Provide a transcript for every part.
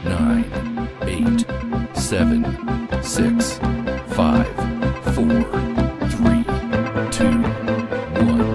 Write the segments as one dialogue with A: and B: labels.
A: 9, 8, 7, 6, 5, 4, 3, 2, 1.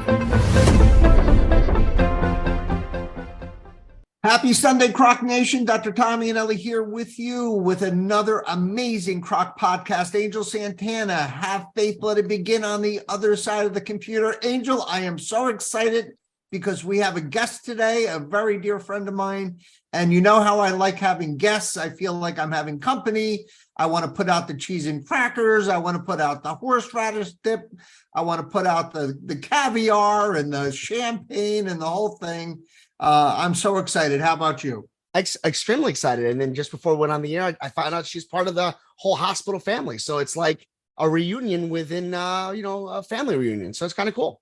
B: Happy Sunday, CROC Nation. Dr. Tommy and Ellie here with you with another amazing CROC podcast. Angel Santana, have faith, let it begin on the other side of the computer. Angel, I am so excited because we have a guest today, a very dear friend of mine. And you know how I like having guests. I feel like I'm having company. I want to put out the cheese and crackers. I want to put out the horseradish dip. I want to put out the caviar and the champagne and the whole thing. I'm so excited. How about you?
C: Extremely excited. And then just before we went on the air, I found out she's part of the whole hospital family. So it's like a reunion within, a family reunion. So it's kind of cool.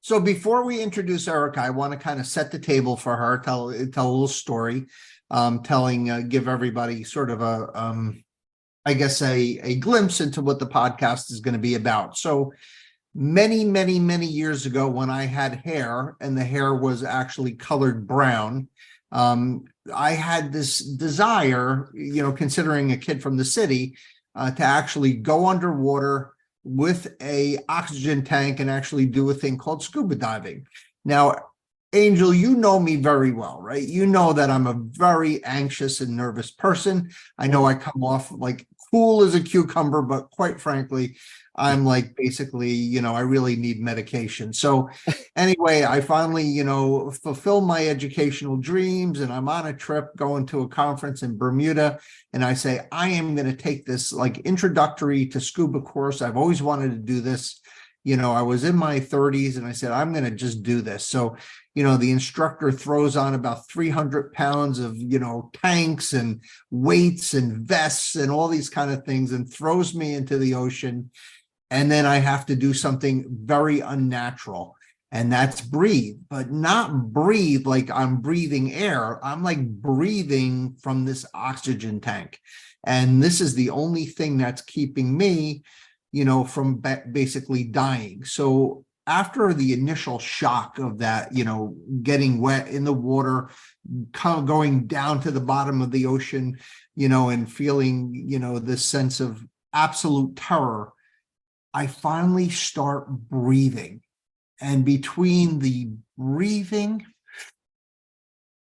B: So before we introduce Erica, I want to kind of set the table for her, tell a little story, give everybody sort of a glimpse into what the podcast is going to be about. So many years ago, when I had hair and the hair was actually colored brown, I had this desire, considering a kid from the city, to actually go underwater with a oxygen tank and actually do a thing called scuba diving. Now, Angel, you know me very well, right? You know that I'm a very anxious and nervous person. I know I come off like cool as a cucumber, but quite frankly, I'm like basically, I really need medication. So anyway, I finally, fulfill my educational dreams, and I'm on a trip going to a conference in Bermuda. And I say, I am going to take this like introductory to scuba course. I've always wanted to do this. I was in my 30s and I said, I'm going to just do this. So, the instructor throws on about 300 pounds of, tanks and weights and vests and all these kind of things and throws me into the ocean. And then I have to do something very unnatural, and that's breathe, but not breathe like I'm breathing air. I'm like breathing from this oxygen tank. And this is the only thing that's keeping me, from basically dying. So after the initial shock of that, getting wet in the water, kind of going down to the bottom of the ocean, and feeling, this sense of absolute terror, I finally start breathing. And between the breathing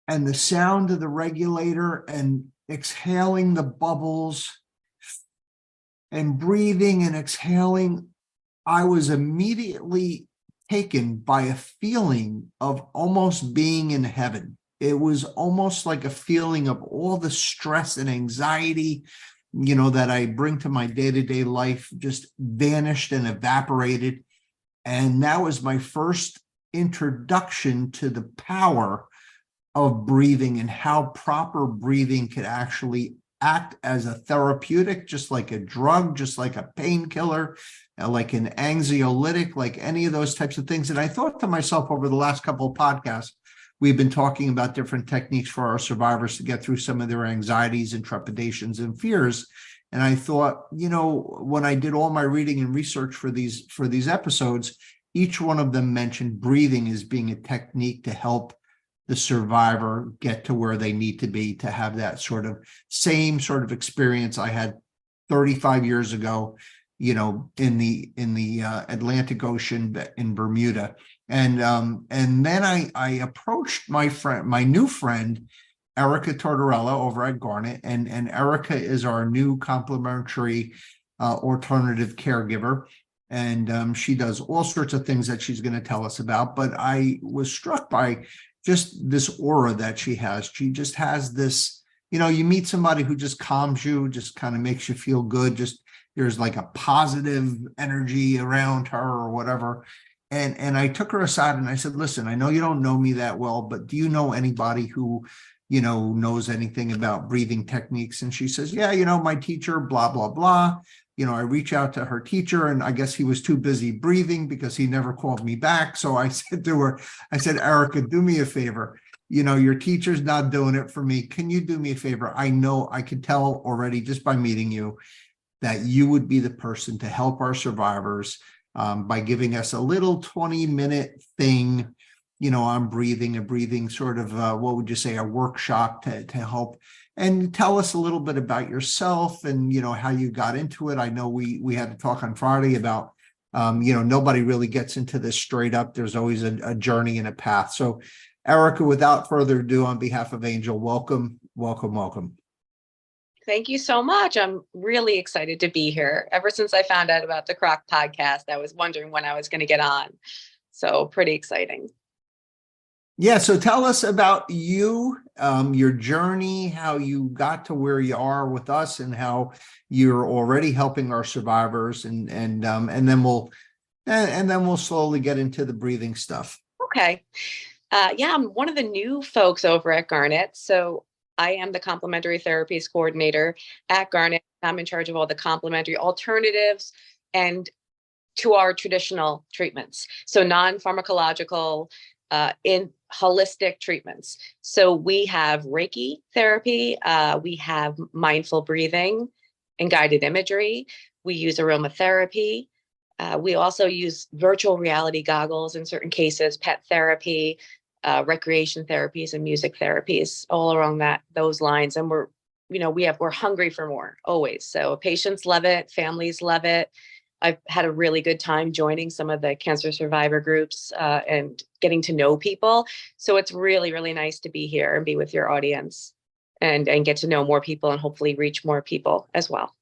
B: and the sound of the regulator and exhaling the bubbles and breathing and exhaling, I was immediately taken by a feeling of almost being in heaven. It was almost like a feeling of all the stress and anxiety that I bring to my day-to-day life just vanished and evaporated. And that was my first introduction to the power of breathing and how proper breathing could actually act as a therapeutic, just like a drug, just like a painkiller, like an anxiolytic, like any of those types of things. And I thought to myself over the last couple of podcasts, we've been talking about different techniques for our survivors to get through some of their anxieties and trepidations and fears. And I thought, when I did all my reading and research for these episodes, each one of them mentioned breathing as being a technique to help the survivor get to where they need to be, to have that same sort of experience I had 35 years ago, in the Atlantic Ocean in Bermuda. And then I approached my new friend, Erica Tortorella over at Garnet. And Erica is our new complementary alternative caregiver. And she does all sorts of things that she's going to tell us about. But I was struck by just this aura that she has. She just has this, you meet somebody who just calms you, just kind of makes you feel good. Just there's like a positive energy around her or whatever. And I took her aside and I said, listen, I know you don't know me that well, but do you know anybody who, knows anything about breathing techniques? And she says, yeah, my teacher, blah, blah, blah. I reach out to her teacher, and I guess he was too busy breathing because he never called me back. So I said to her, Erica, do me a favor. Your teacher's not doing it for me. Can you do me a favor? I know I could tell already just by meeting you that you would be the person to help our survivors by giving us a little 20-minute thing on breathing, a breathing sort of, what would you say, a workshop to help. And tell us a little bit about yourself and, how you got into it. I know we had to talk on Friday about, nobody really gets into this straight up. There's always a journey and a path. So Erica, without further ado, on behalf of Angel, welcome, welcome, welcome.
D: Thank you so much. I'm really excited to be here. Ever since I found out about the CROC podcast, I was wondering when I was going to get on. So pretty exciting.
B: Yeah. So tell us about you, your journey, how you got to where you are with us, and how you're already helping our survivors, and then we'll slowly get into the breathing stuff.
D: Okay. Yeah, I'm one of the new folks over at Garnet. So I am the complementary therapies coordinator at Garnet. I'm in charge of all the complementary alternatives and to our traditional treatments. So non-pharmacological, in holistic treatments. So we have Reiki therapy, we have mindful breathing and guided imagery. We use aromatherapy. We also use virtual reality goggles in certain cases, pet therapy, recreation therapies, and music therapies, all along those lines. And we're hungry for more always. So patients love it, families love it. I've had a really good time joining some of the cancer survivor groups and getting to know people. So it's really, really nice to be here and be with your audience and get to know more people and hopefully reach more people as well.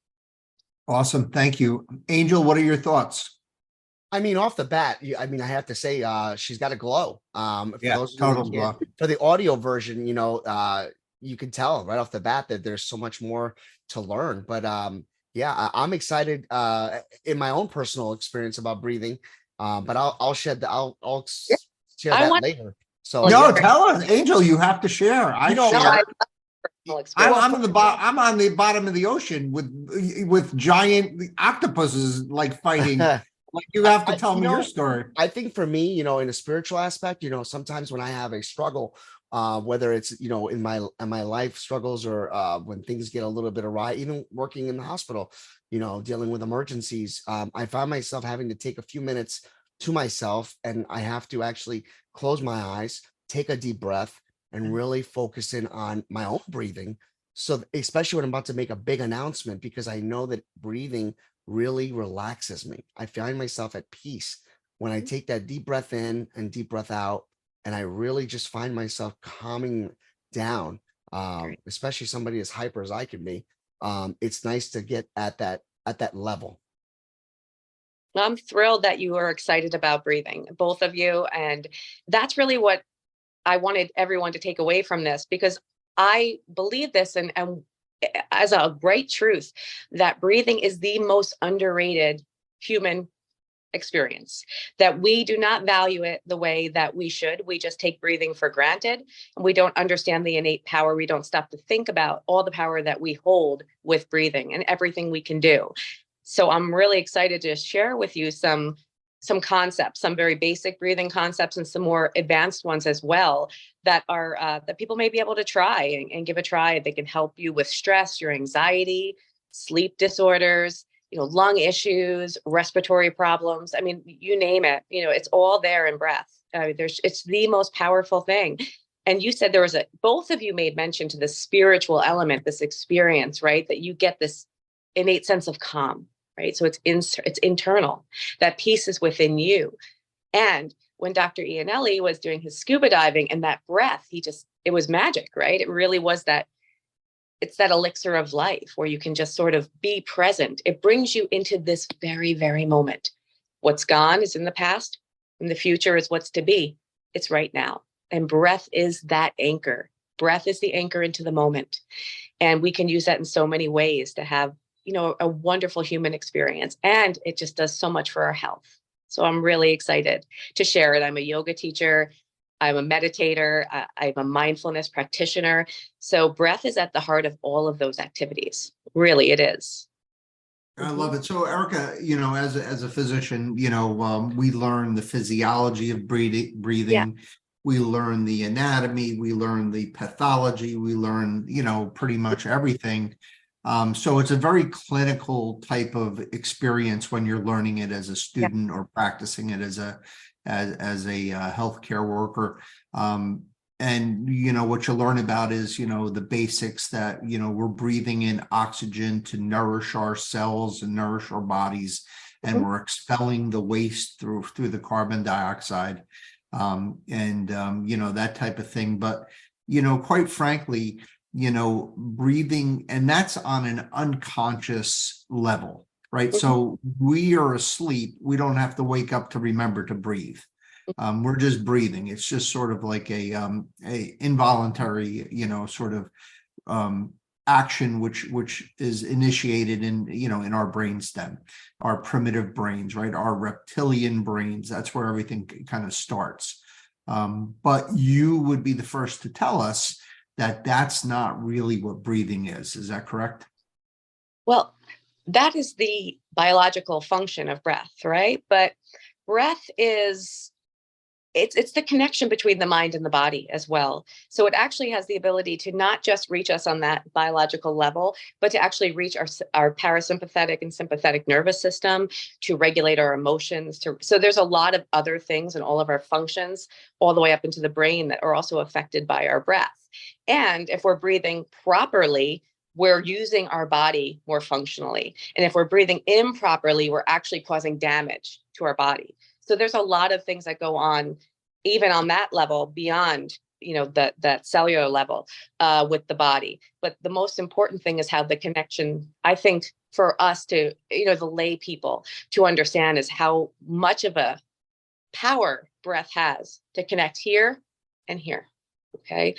D: Awesome.
B: Thank you. Angel, what are your thoughts?
C: I mean, off the bat, I have to say, she's got a glow.
B: Total glow.
C: For the audio version, you can tell right off the bat that there's so much more to learn. But I'm excited in my own personal experience about breathing. But I'll share that later. So
B: tell us, Angel. You have to share. I'm on the bottom of the ocean with giant octopuses like fighting. Like, you have to tell me your story.
C: I think for me, in a spiritual aspect, sometimes when I have a struggle, whether it's, in my life struggles or when things get a little bit awry, even working in the hospital, dealing with emergencies, I find myself having to take a few minutes to myself, and I have to actually close my eyes, take a deep breath, and really focus in on my own breathing. So especially when I'm about to make a big announcement, because I know that breathing really relaxes me. I find myself at peace when I take that deep breath in and deep breath out, and I really just find myself calming down, especially somebody as hyper as I can be. It's nice to get at that level.
D: I'm thrilled that you are excited about breathing, both of you. And that's really what I wanted everyone to take away from this, because I believe this and as a great truth, that breathing is the most underrated human experience, that we do not value it the way that we should. We just take breathing for granted, and we don't understand the innate power. We don't stop to think about all the power that we hold with breathing and everything we can do. So I'm really excited to share with you some concepts, some very basic breathing concepts, and some more advanced ones as well that are that people may be able to try and give a try. They can help you with stress, your anxiety, sleep disorders, lung issues, respiratory problems. I mean, you name it, it's all there in breath. It's the most powerful thing. And you said both of you made mention to the spiritual element, this experience, right? That you get this innate sense of calm, right? So it's internal. That peace is within you. And when Dr. Iannelli was doing his scuba diving and that breath, it was magic, right? It really was it's that elixir of life where you can just sort of be present. It brings you into this very, very moment. What's gone is in the past, and the future is what's to be. It's right now. And breath is that anchor. Breath is the anchor into the moment. And we can use that in so many ways to have, a wonderful human experience. And it just does so much for our health. So I'm really excited to share it. I'm a yoga teacher. I'm a meditator. I'm a mindfulness practitioner. So breath is at the heart of all of those activities. Really, it is.
B: I love it. So Erica, as a physician, we learn the physiology of breathing. Yeah. We learn the anatomy, we learn the pathology, we learn, pretty much everything. So it's a very clinical type of experience when you're learning it as a student or practicing it as as a healthcare worker. And, what you learn about is, the basics that, we're breathing in oxygen to nourish our cells and nourish our bodies, and we're expelling the waste through the carbon dioxide, that type of thing. But, quite frankly, breathing, and that's on an unconscious level, right? So we are asleep. We don't have to wake up to remember to breathe. We're just breathing. It's just sort of like a involuntary, sort of action, which is initiated in our brainstem, our primitive brains, right? Our reptilian brains. That's where everything kind of starts. But you would be the first to tell us that that's not really what breathing is. Is that correct?
D: Well, that is the biological function of breath, right? But breath is it's the connection between the mind and the body as well. So it actually has the ability to not just reach us on that biological level, but to actually reach our parasympathetic and sympathetic nervous system, to regulate our emotions. So there's a lot of other things and all of our functions all the way up into the brain that are also affected by our breath. And if we're breathing properly, we're using our body more functionally. And if we're breathing improperly, we're actually causing damage to our body. So there's a lot of things that go on, even on that level, beyond that cellular level with the body. But the most important thing is how the connection, I think, for us to, the lay people to understand, is how much of a power breath has to connect here and here. Okay.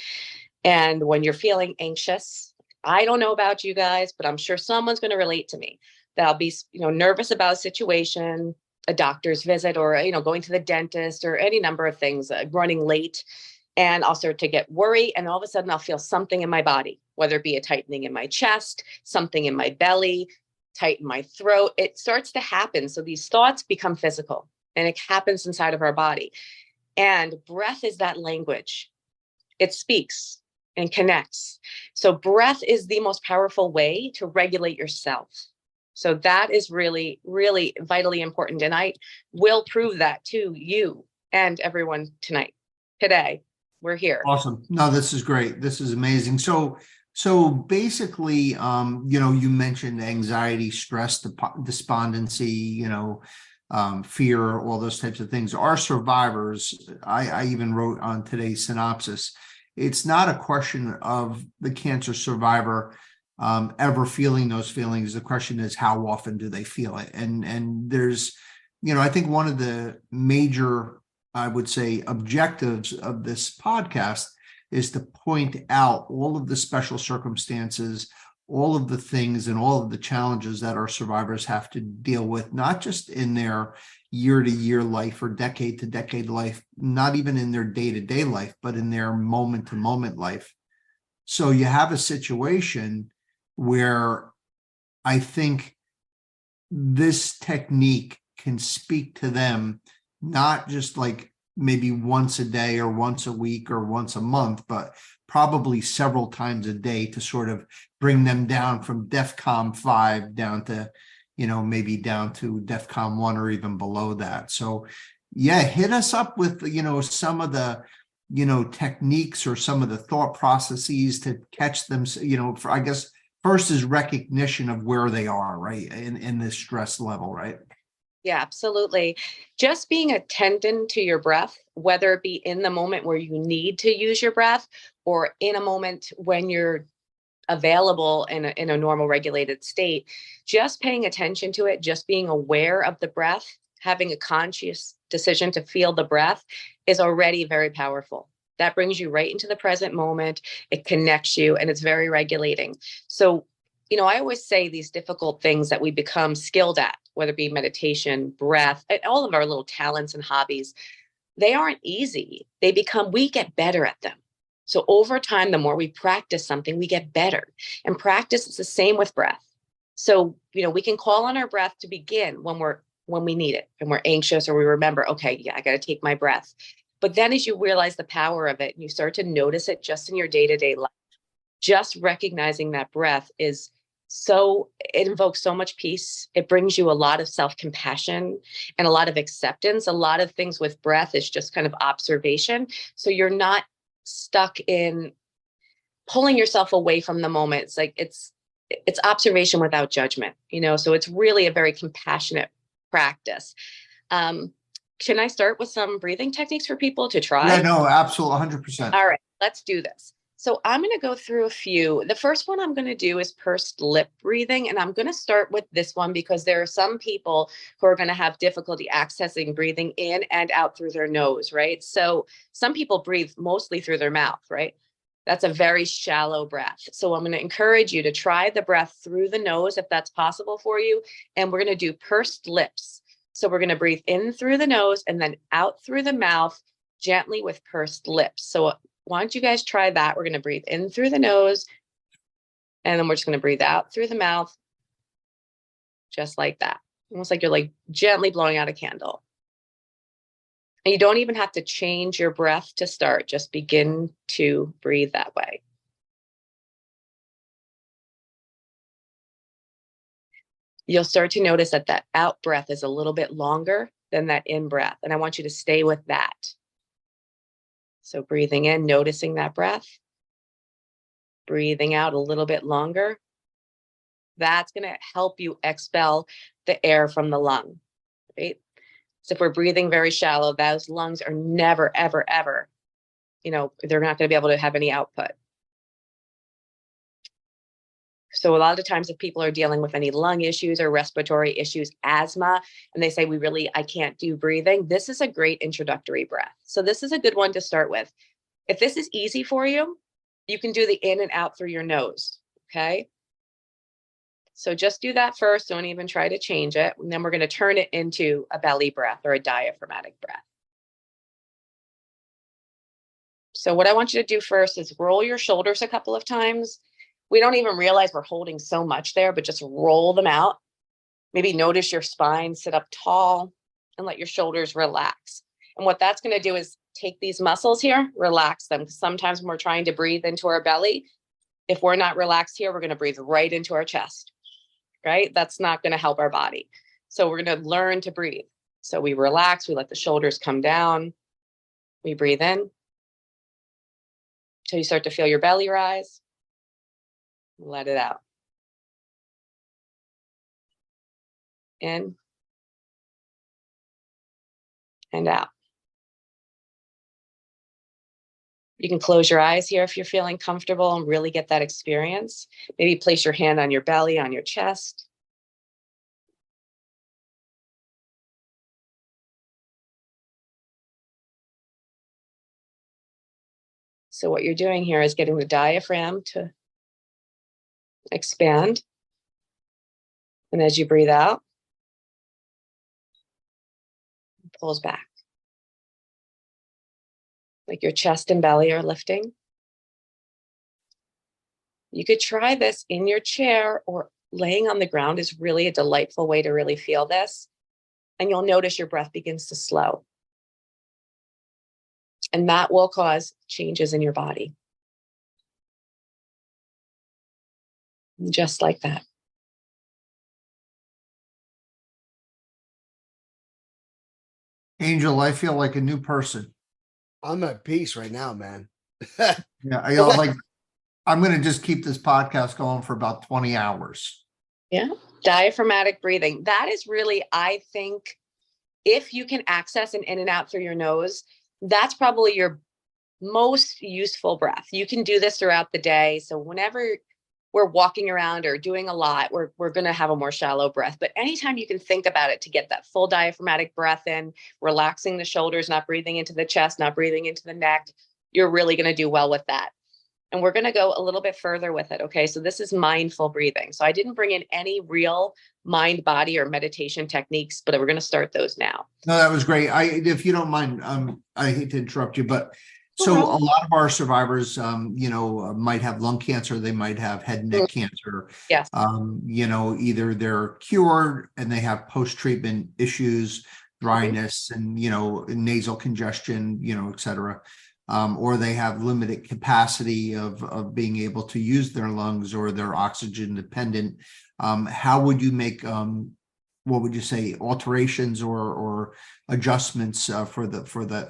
D: And when you're feeling anxious, I don't know about you guys, but I'm sure someone's going to relate to me, that I'll be, nervous about a situation, a doctor's visit, or, going to the dentist, or any number of things, running late. And I'll start to get worried. And all of a sudden I'll feel something in my body, whether it be a tightening in my chest, something in my belly, tight in my throat. It starts to happen. So these thoughts become physical, and it happens inside of our body. And breath is that language. It speaks and connects. So breath is the most powerful way to regulate yourself. So that is really, really vitally important. And I will prove that to you and everyone today. We're here.
B: Awesome. No, this is great. This is amazing. So basically, you mentioned anxiety, stress, despondency, fear, all those types of things. Our survivors, I even wrote on today's synopsis, it's not a question of the cancer survivor ever feeling those feelings. The question is, how often do they feel it? And there's, I think one of the major, I would say, objectives of this podcast is to point out all of the special circumstances, all of the things and all of the challenges that our survivors have to deal with, not just in their year-to-year life or decade-to-decade life, not even in their day-to-day life, but in their moment-to-moment life. So you have a situation where I think this technique can speak to them, not just like maybe once a day or once a week or once a month, but probably several times a day, to sort of bring them down from DEFCON 5 down to, maybe down to DEFCON 1 or even below that. So yeah, hit us up with, some of the, techniques or some of the thought processes to catch them, for, I guess, first is recognition of where they are, right, in this stress level, right?
D: Yeah, absolutely. Just being attendant to your breath, whether it be in the moment where you need to use your breath, or in a moment when you're available in a normal regulated state, just paying attention to it, just being aware of the breath, having a conscious decision to feel the breath is already very powerful. That brings you right into the present moment. It connects you, and it's very regulating. So, I always say these difficult things that we become skilled at, whether it be meditation, breath, and all of our little talents and hobbies, they aren't easy. We get better at them. So over time, the more we practice something, we get better. And practice is the same with breath. So, we can call on our breath to begin when we need it, and we're anxious, or we remember, okay, yeah, I got to take my breath. But then as you realize the power of it, and you start to notice it just in your day-to-day life, just recognizing that breath is so it invokes so much peace. It brings you a lot of self-compassion and a lot of acceptance. A lot of things with breath is just kind of observation. So you're not stuck in pulling yourself away from the moment. It's like it's observation without judgment, so it's really a very compassionate practice. Can I start with some breathing techniques for people to try?
B: Yeah, no, absolutely, 100%.
D: All right, let's do this. So I'm going to go through a few. The first one I'm going to do is pursed lip breathing. And I'm going to start with this one because there are some people who are going to have difficulty accessing breathing in and out through their nose, right? So some people breathe mostly through their mouth, right? That's a very shallow breath. So I'm going to encourage you to try the breath through the nose if that's possible for you. And we're going to do pursed lips. So we're going to breathe in through the nose and then out through the mouth gently with pursed lips. So why don't you guys try that? We're going to breathe in through the nose, and then we're just going to breathe out through the mouth, just like that. Almost like you're like gently blowing out a candle. And you don't even have to change your breath to start. Just begin to breathe that way. You'll start to notice that that out breath is a little bit longer than that in breath. And I want you to stay with that. So breathing in, noticing that breath, breathing out a little bit longer. That's going to help you expel the air from the lung, right? So if we're breathing very shallow, those lungs are never, ever, ever, they're not going to be able to have any output. So a lot of times if people are dealing with any lung issues or respiratory issues, asthma, and they say, I can't do breathing, this is a great introductory breath. So this is a good one to start with. If this is easy for you, you can do the in and out through your nose, okay? So just do that first. Don't even try to change it. And then we're going to turn it into a belly breath or a diaphragmatic breath. So what I want you to do first is roll your shoulders a couple of times. We don't even realize we're holding so much there, but just roll them out. Maybe notice your spine, sit up tall, and let your shoulders relax. And what that's going to do is take these muscles here, relax them. Sometimes when we're trying to breathe into our belly, if we're not relaxed here, we're going to breathe right into our chest, right? That's not going to help our body. So we're going to learn to breathe. So we relax, we let the shoulders come down, we breathe in until you start to feel your belly rise. Let it out. In and out. You can close your eyes here if you're feeling comfortable and really get that experience. Maybe place your hand on your belly, on your chest. So what you're doing here is getting the diaphragm to expand. And as you breathe out, it pulls back. Like your chest and belly are lifting. You could try this in your chair, or laying on the ground is really a delightful way to really feel this. And you'll notice your breath begins to slow. And that will cause changes in your body. Just like that.
B: Angel, I feel like a new person.
C: I'm at peace right now, man.
B: Yeah, I'm going to just keep this podcast going for about 20 hours.
D: Yeah. Diaphragmatic breathing. That is really, I think, if you can access an in and out through your nose, that's probably your most useful breath. You can do this throughout the day. So whenever we're walking around or doing a lot, we're going to have a more shallow breath. But anytime you can think about it to get that full diaphragmatic breath in, relaxing the shoulders, not breathing into the chest, not breathing into the neck, you're really going to do well with that. And we're going to go a little bit further with it. Okay. So this is mindful breathing. So I didn't bring in any real mind, body, or meditation techniques, but we're going to start those now.
B: No, that was great. If you don't mind, I hate to interrupt you, but so a lot of our survivors, might have lung cancer. They might have head and neck cancer.
D: Yes.
B: Either they're cured and they have post-treatment issues, dryness, and, nasal congestion, et cetera. or they have limited capacity of being able to use their lungs, or they're oxygen dependent. How would you make, what would you say, alterations or adjustments for them?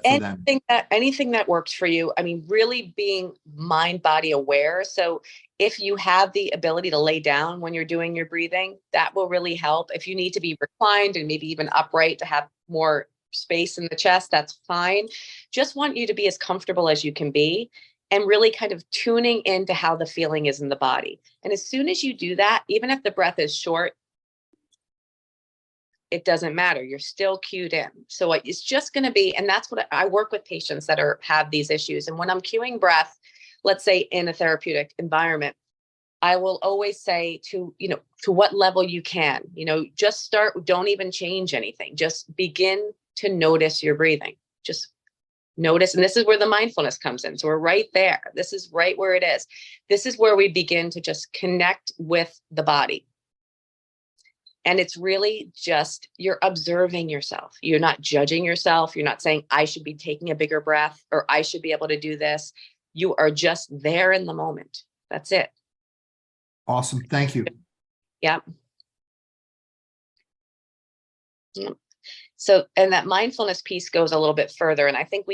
D: Anything that works for you. I mean, really being mind body aware. So if you have the ability to lay down when you're doing your breathing, that will really help. If you need to be reclined and maybe even upright to have more space in the chest, that's fine. Just want you to be as comfortable as you can be, and really kind of tuning into how the feeling is in the body. And as soon as you do that, even if the breath is short, it doesn't matter. You're still cued in. So it's just going to be, and that's what I work with patients that have these issues. And when I'm cueing breath, let's say in a therapeutic environment, I will always say to what level you can, just start, don't even change anything. Just begin to notice your breathing. Just notice. And this is where the mindfulness comes in. So we're right there. This is right where it is. This is where we begin to just connect with the body. And it's really just, you're observing yourself. You're not judging yourself. You're not saying, I should be taking a bigger breath, or I should be able to do this. You are just there in the moment. That's it.
B: Awesome. Thank you.
D: Yeah. So, and that mindfulness piece goes a little bit further. And I think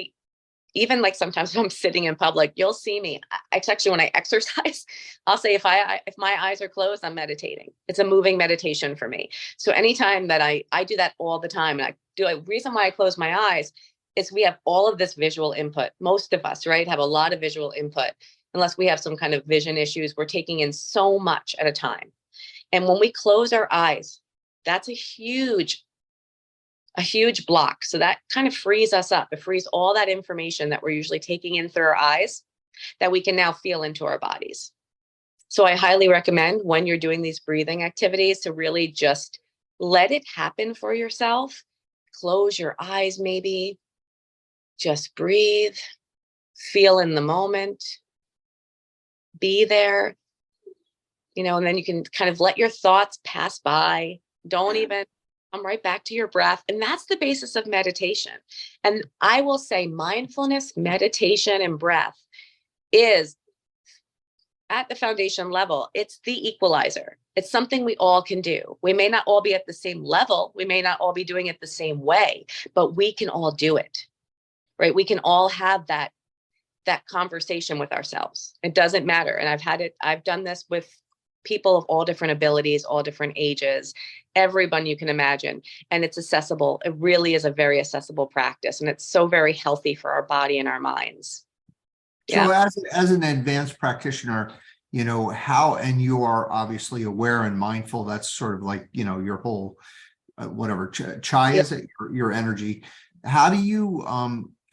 D: even like sometimes when I'm sitting in public, you'll see me. Actually, when I exercise, I'll say if my eyes are closed, I'm meditating. It's a moving meditation for me. So anytime that I do that all the time, and the reason why I close my eyes is we have all of this visual input. Most of us, right, have a lot of visual input. Unless we have some kind of vision issues, we're taking in so much at a time. And when we close our eyes, that's a huge block. So that kind of frees us up. It frees all that information that we're usually taking in through our eyes that we can now feel into our bodies. So I highly recommend when you're doing these breathing activities to really just let it happen for yourself. Close your eyes, maybe just breathe, feel in the moment, be there, and then you can kind of let your thoughts pass by. Don't even come right back to your breath. And that's the basis of meditation. And I will say mindfulness, meditation, and breath is at the foundation level. It's the equalizer. It's something we all can do. We may not all be at the same level. We may not all be doing it the same way, but we can all do it, right? We can all have that conversation with ourselves. It doesn't matter. And I've done this with people of all different abilities, all different ages, everyone you can imagine. And it's accessible. It really is a very accessible practice. And it's so very healthy for our body and our minds. Yeah.
B: So as an advanced practitioner, how, and you are obviously aware and mindful, that's sort of like, your whole, whatever, chai is it, your energy. How do you,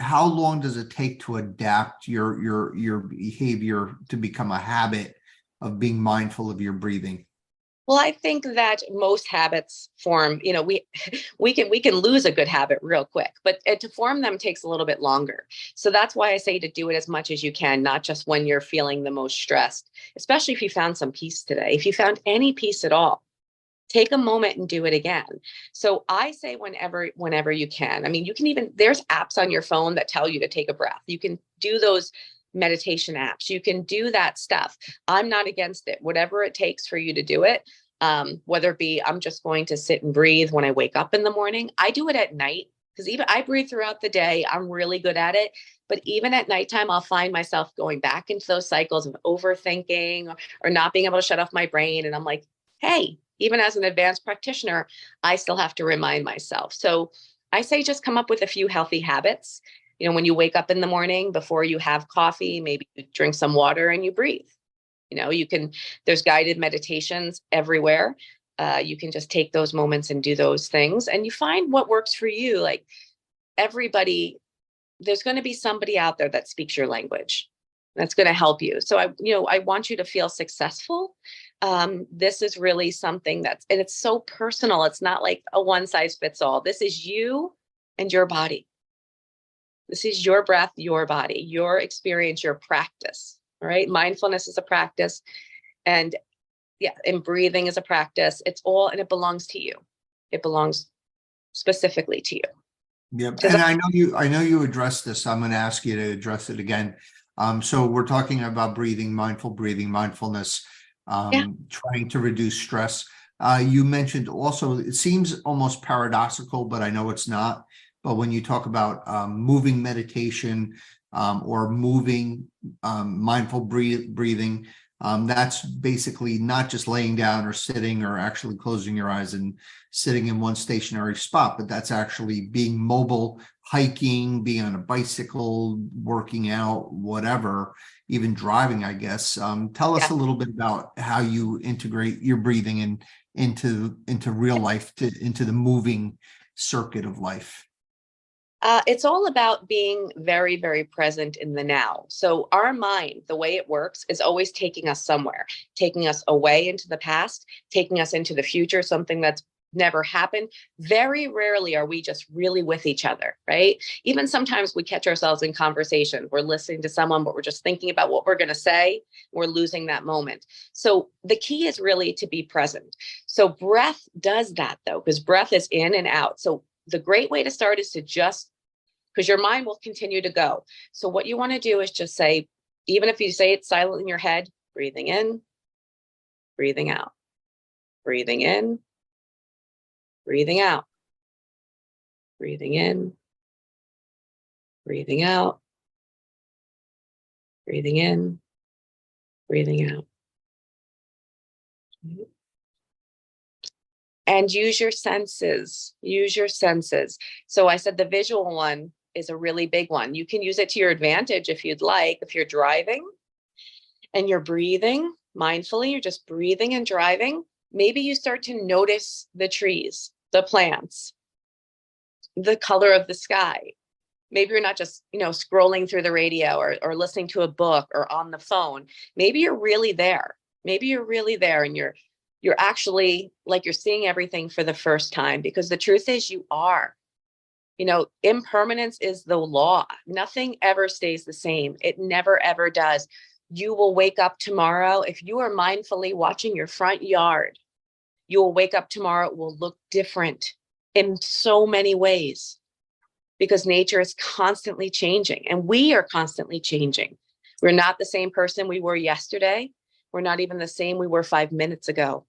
B: how long does it take to adapt your behavior to become a habit of being mindful of your breathing?
D: Well, I think that most habits form, we can lose a good habit real quick, but to form them takes a little bit longer. So that's why I say to do it as much as you can, not just when you're feeling the most stressed, especially if you found some peace today. If you found any peace at all, take a moment and do it again. So I say whenever you can. I mean, you can there's apps on your phone that tell you to take a breath. You can do those meditation apps. You can do that stuff. I'm not against it. Whatever it takes for you to do it, whether it be I'm just going to sit and breathe when I wake up in the morning. I do it at night because even I breathe throughout the day. I'm really good at it. But even at nighttime, I'll find myself going back into those cycles of overthinking or not being able to shut off my brain. And I'm like, hey, even as an advanced practitioner, I still have to remind myself. So I say just come up with a few healthy habits. When you wake up in the morning, before you have coffee, maybe you drink some water and you breathe. There's guided meditations everywhere. You can just take those moments and do those things, and you find what works for you. Like everybody, there's going to be somebody out there that speaks your language that's going to help you. So I want you to feel successful. This is really something and it's so personal. It's not like a one size fits all. This is you and your body. This is your breath, your body, your experience, your practice. All right. Mindfulness is a practice. And breathing is a practice. It's all, and it belongs to you. It belongs specifically to you.
B: Yep.
D: Does
B: And
D: that-
B: I know you addressed this. I'm going to ask you to address it again. So we're talking about breathing, mindfulness,
D: Yeah.
B: trying to reduce stress. You mentioned also, it seems almost paradoxical, but I know it's not. But when you talk about moving meditation or moving mindful breathing, that's basically not just laying down or sitting or actually closing your eyes and sitting in one stationary spot, but that's actually being mobile, hiking, being on a bicycle, working out, whatever, even driving, I guess. Tell us
D: Yeah.
B: a little bit about how you integrate your breathing into real life, into the moving circuit of life.
D: It's all about being very, very present in the now. So our mind, the way it works, is always taking us somewhere, taking us away into the past, taking us into the future, something that's never happened. Very rarely are we just really with each other, right? Even sometimes we catch ourselves in conversation. We're listening to someone, but we're just thinking about what we're going to say. We're losing that moment. So the key is really to be present. So breath does that, though, because breath is in and out. So the great way to start is to just, because your mind will continue to go. So what you want to do is just say, even if you say it silent in your head, breathing in, breathing out, breathing in, breathing out, breathing in, breathing out, breathing in, breathing out. And use your senses, use your senses. So I said the visual one is a really big one. You can use it to your advantage if you'd like. If you're driving and you're breathing mindfully, you're just breathing and driving, maybe you start to notice the trees, the plants, the color of the sky. Maybe you're not just, scrolling through the radio or listening to a book or on the phone. Maybe you're really there. Maybe you're really there and you're actually like you're seeing everything for the first time, because the truth is you are. Impermanence is the law. Nothing ever stays the same. It never, ever does. You will wake up tomorrow. If you are mindfully watching your front yard, you will wake up tomorrow. It will look different in so many ways, because nature is constantly changing and we are constantly changing. We're not the same person we were yesterday. We're not even the same we were 5 minutes ago.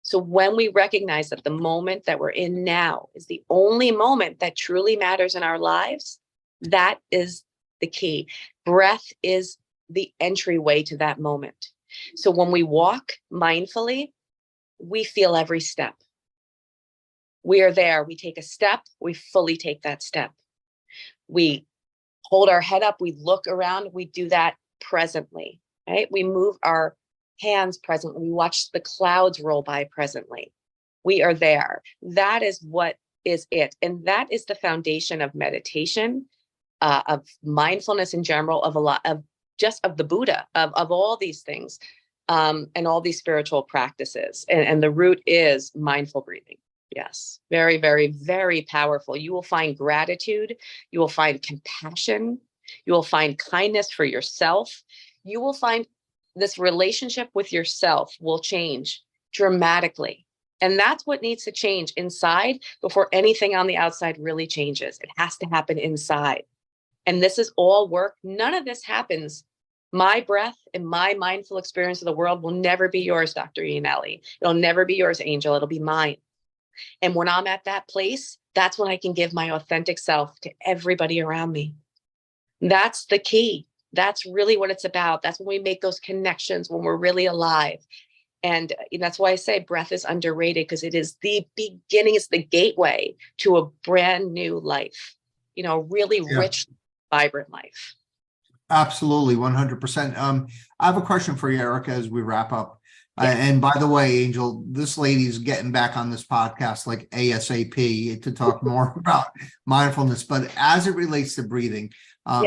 D: So when we recognize that the moment that we're in now is the only moment that truly matters in our lives, that is the key. Breath is the entryway to that moment. So when we walk mindfully, we feel every step. We are there. We take a step. We fully take that step. We hold our head up. We look around. We do that presently, right? We move our hands presently. We watch the clouds roll by presently. We are there. That is what is it. And that is the foundation of meditation, of mindfulness in general, of a lot of just of the Buddha, of all these things, and all these spiritual practices. And the root is mindful breathing. Yes, very, very, very powerful. You will find gratitude. You will find compassion. You will find kindness for yourself. You will find this relationship with yourself will change dramatically. And that's what needs to change inside before anything on the outside really changes. It has to happen inside. And this is all work. None of this happens. My breath and my mindful experience of the world will never be yours, Dr. Iannelli. It'll never be yours, Angel. It'll be mine. And when I'm at that place, that's when I can give my authentic self to everybody around me. That's the key. That's really what it's about. That's when we make those connections, when we're really alive. And that's why I say breath is underrated, because it is the beginning, it's the gateway to a brand new life, really rich, vibrant life.
B: Absolutely, 100%. I have a question for you, Erica, as we wrap up. And by the way, Angel, this lady's getting back on this podcast like ASAP to talk more about mindfulness. But as it relates to breathing,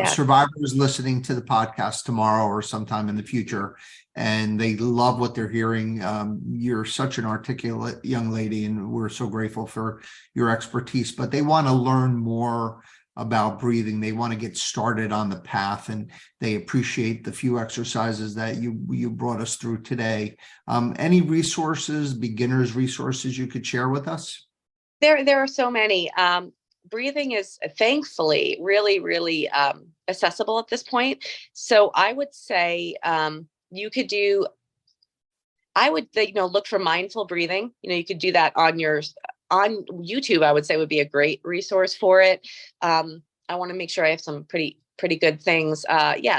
B: survivors listening to the podcast tomorrow or sometime in the future, and they love what they're hearing. You're such an articulate young lady, and we're so grateful for your expertise. But they want to learn more about breathing. They want to get started on the path, and they appreciate the few exercises that you brought us through today. Any resources, beginners resources you could share with us?
D: There are so many. breathing is thankfully really, really accessible at this point. So I would say you could do, I would, look for mindful breathing. You could do that on YouTube. I would say would be a great resource for it. I want to make sure I have some pretty good things.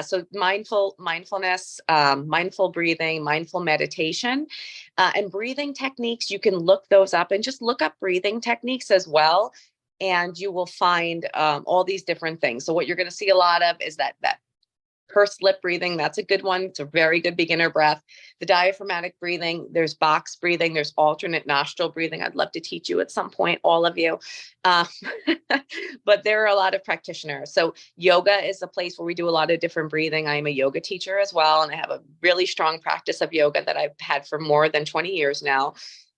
D: So mindfulness, mindful breathing, mindful meditation, and breathing techniques. You can look those up and just look up breathing techniques as well. And you will find all these different things. So what you're going to see a lot of is that pursed lip breathing. That's a good one. It's a very good beginner breath. The diaphragmatic breathing, there's box breathing, there's alternate nostril breathing. I'd love to teach you at some point, all of you. But there are a lot of practitioners. So yoga is a place where we do a lot of different breathing. I am a yoga teacher as well, and I have a really strong practice of yoga that I've had for more than 20 years now.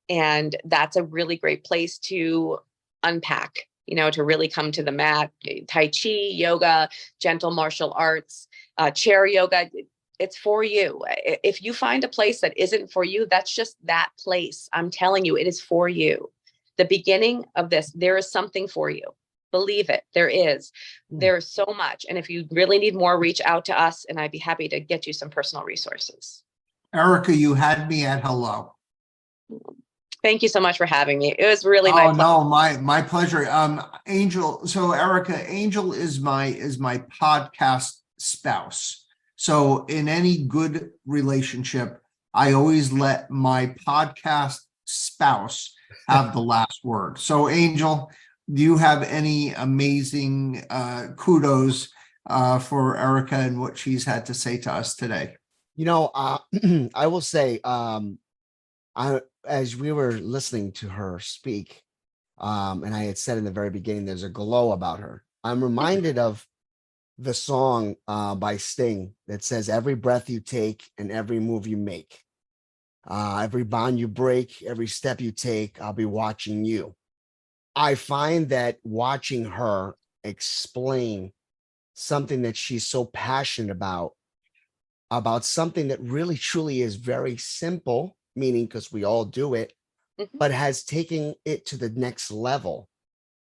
D: And that's a really great place to unpack, to really come to the mat. Tai Chi, yoga, gentle martial arts, chair yoga, it's for you. If you find a place that isn't for you, that's just that place. I'm telling you, it is for you. The beginning of this, there is something for you. Believe it, there is. There's so much. And if you really need more, reach out to us and I'd be happy to get you some personal resources.
B: Erica, you had me at hello.
D: Thank you so much for having me. It was really my pleasure.
B: No, my pleasure. Angel. So Erica, Angel is my podcast spouse. So in any good relationship, I always let my podcast spouse have the last word. So Angel, do you have any amazing kudos for Erica and what she's had to say to us today?
C: I will say, as we were listening to her speak, and I had said in the very beginning, there's a glow about her. I'm reminded of the song by Sting that says, every breath you take and every move you make, every bond you break, every step you take, I'll be watching you. I find that watching her explain something that she's so passionate about something that really truly is very simple, meaning because we all do it, but has taken it to the next level,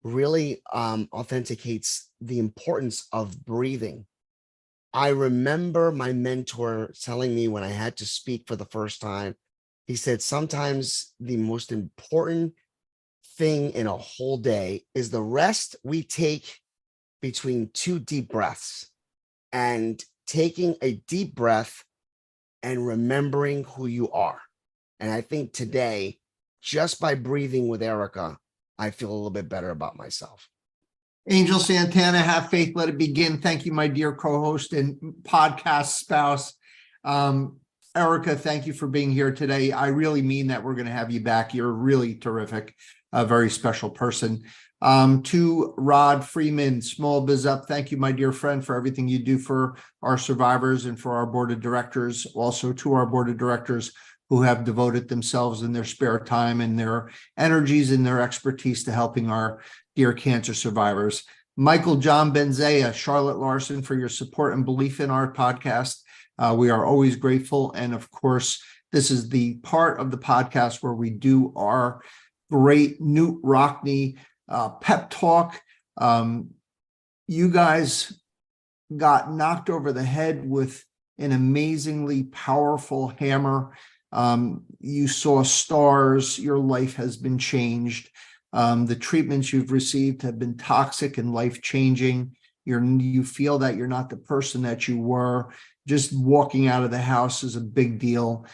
C: really authenticates the importance of breathing. I remember my mentor telling me when I had to speak for the first time, he said, sometimes the most important thing in a whole day is the rest we take between two deep breaths, and taking a deep breath and remembering who you are. And I think today, just by breathing with Erica, I feel a little bit better about myself.
B: Angel Santana, have faith, let it begin. Thank you, my dear co-host and podcast spouse. Erica, thank you for being here today. I really mean that. We're going to have you back. You're really terrific, a very special person. To Rod Freeman, Small Biz Up, thank you, my dear friend, for everything you do for our survivors and for our board of directors. Also to our board of directors who have devoted themselves in their spare time and their energies and their expertise to helping our dear cancer survivors. Michael John Benzea, Charlotte Larson, for your support and belief in our podcast. We are always grateful. And of course, this is the part of the podcast where we do our great Newt Rockney pep talk. You guys got knocked over the head with an amazingly powerful hammer. You saw stars. Your life has been changed. The treatments you've received have been toxic and life-changing. You feel that you're not the person that you were. Just walking out of the house is a big deal.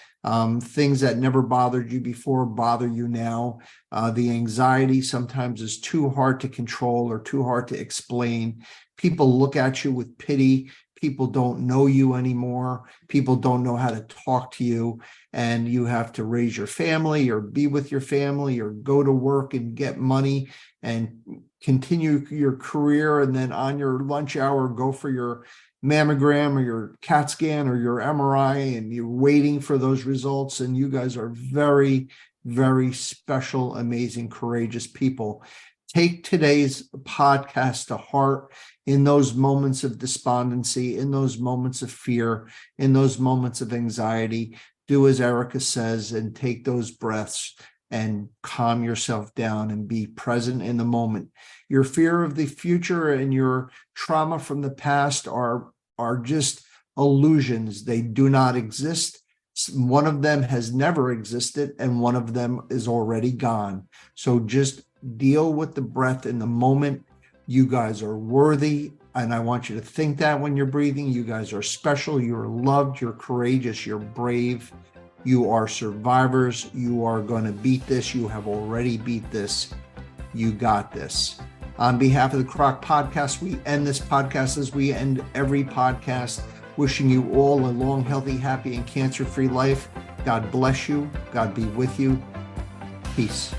B: Things that never bothered you before bother you now. The anxiety sometimes is too hard to control or too hard to explain. People look at you with pity. People don't know you anymore. People don't know how to talk to you. And you have to raise your family or be with your family or go to work and get money and continue your career. And then on your lunch hour, go for your mammogram or your CAT scan or your MRI, and you're waiting for those results. And you guys are very, very special, amazing, courageous people. Take today's podcast to heart in those moments of despondency, in those moments of fear, in those moments of anxiety. Do as Erica says and take those breaths and calm yourself down and be present in the moment. Your fear of the future and your trauma from the past are just illusions. They do not exist. One of them has never existed, and one of them is already gone. So just deal with the breath in the moment. You guys are worthy, and I want you to think that when you're breathing. You guys are special, you're loved, you're courageous, you're brave, you are survivors. You are going to beat this. You have already beat this. You got this. On behalf of the CROC podcast, we end this podcast as we end every podcast, wishing you all a long, healthy, happy, and cancer-free life. God bless you. God be with you. Peace.